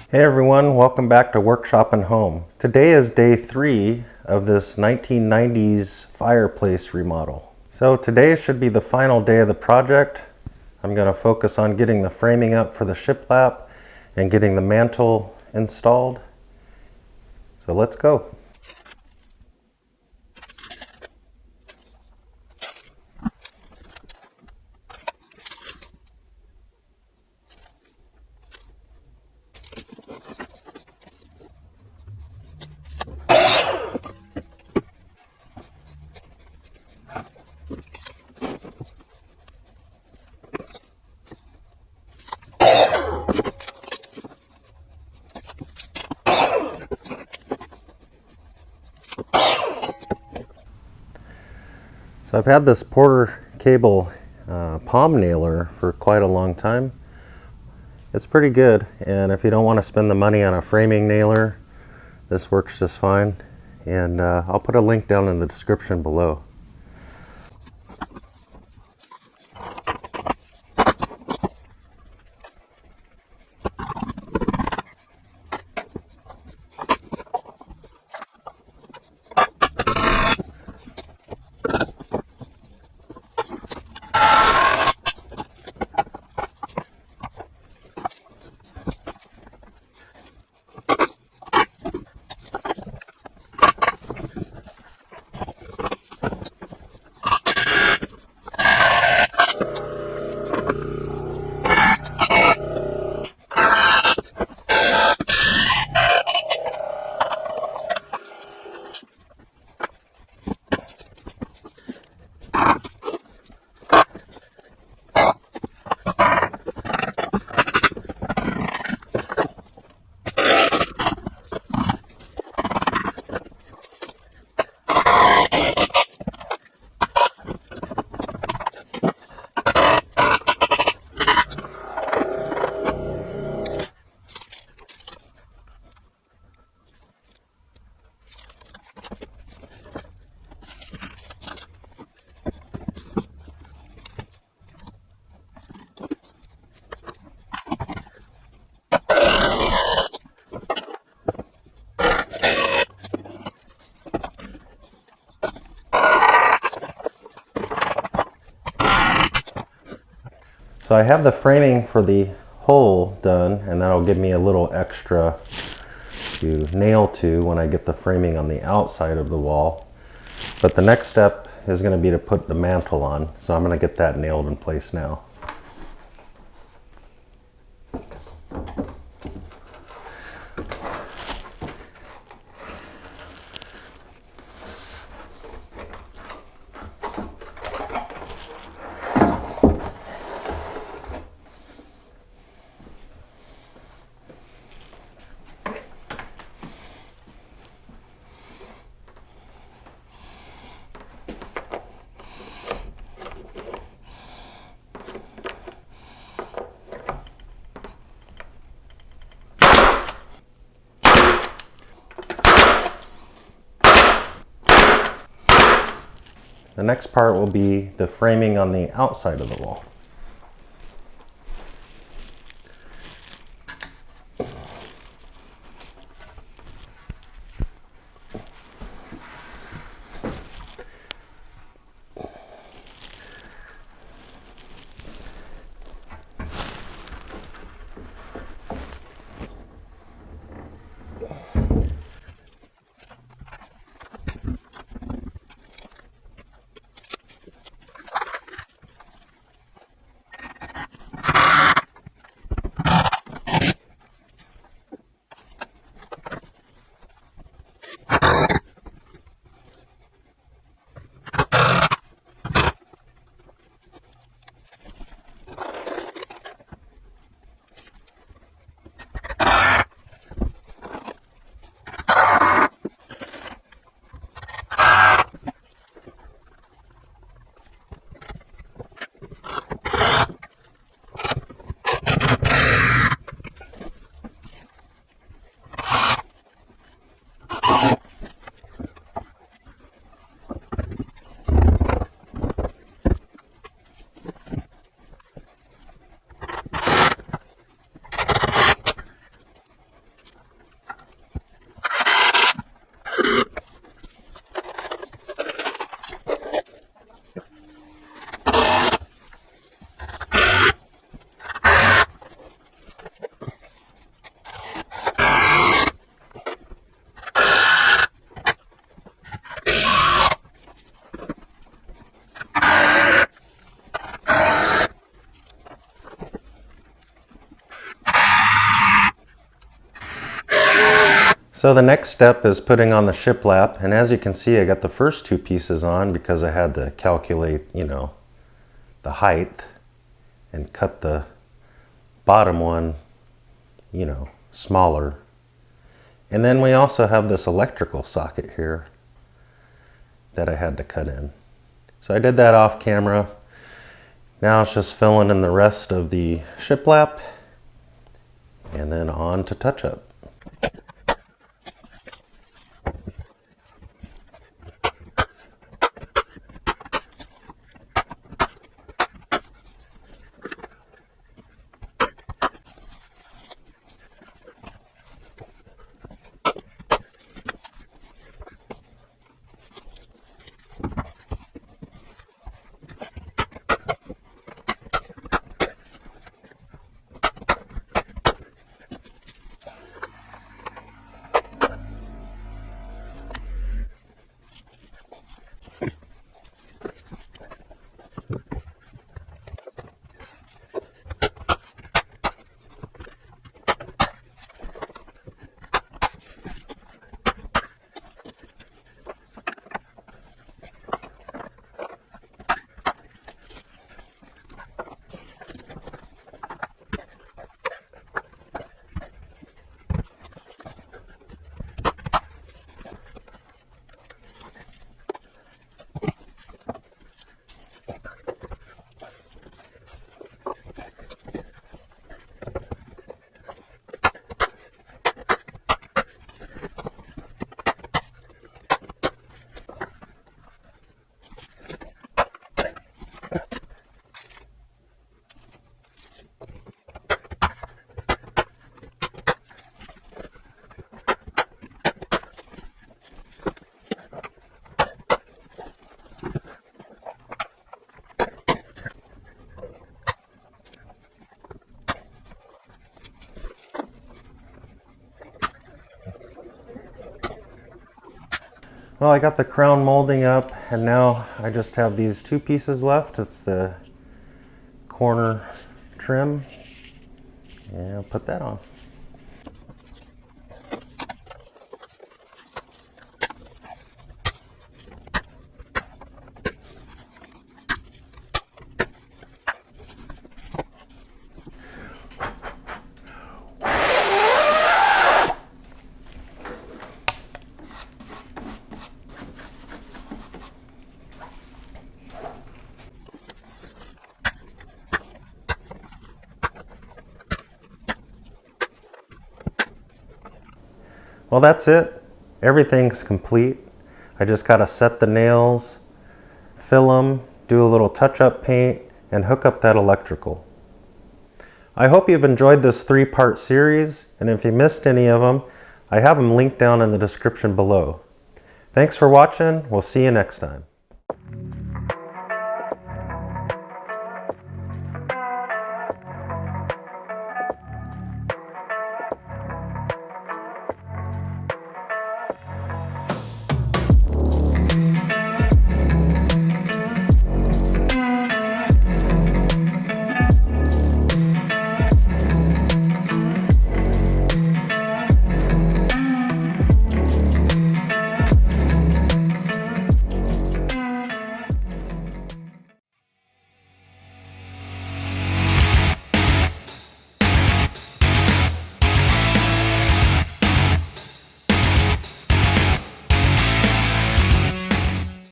Hey everyone, welcome back to Workshop and Home. Today is day 3 of this 1990s fireplace remodel. So today should be the final day of the project. I'm going to focus on getting the framing up for the shiplap and getting the mantel installed. So let's go. So I've had this Porter cable palm nailer for quite a long time. It's pretty good, and if you don't want to spend the money on a framing nailer, this works just fine. And I'll put a link down in the description below. So I have the framing for the hole done, and that'll give me a little extra to nail to when I get the framing on the outside of the wall. But the next step is going to be to put the mantel on, so I'm going to get that nailed in place now. The next part will be the framing on the outside of the wall. So the next step is putting on the shiplap, and as you can see I got the first two pieces on because I had to calculate, you know, the height and cut the bottom one, you know, smaller. And then we also have this electrical socket here that I had to cut in. So I did that off camera. Now it's just filling in the rest of the shiplap and then on to touch up. Well, I got the crown molding up, and now I just have these two pieces left. It's the corner trim, and I'll put that on. Well, that's it. Everything's complete. I just got to set the nails, fill them, do a little touch-up paint, and hook up that electrical. I hope you've enjoyed this 3-part series, and if you missed any of them, I have them linked down in the description below. Thanks for watching. We'll see you next time.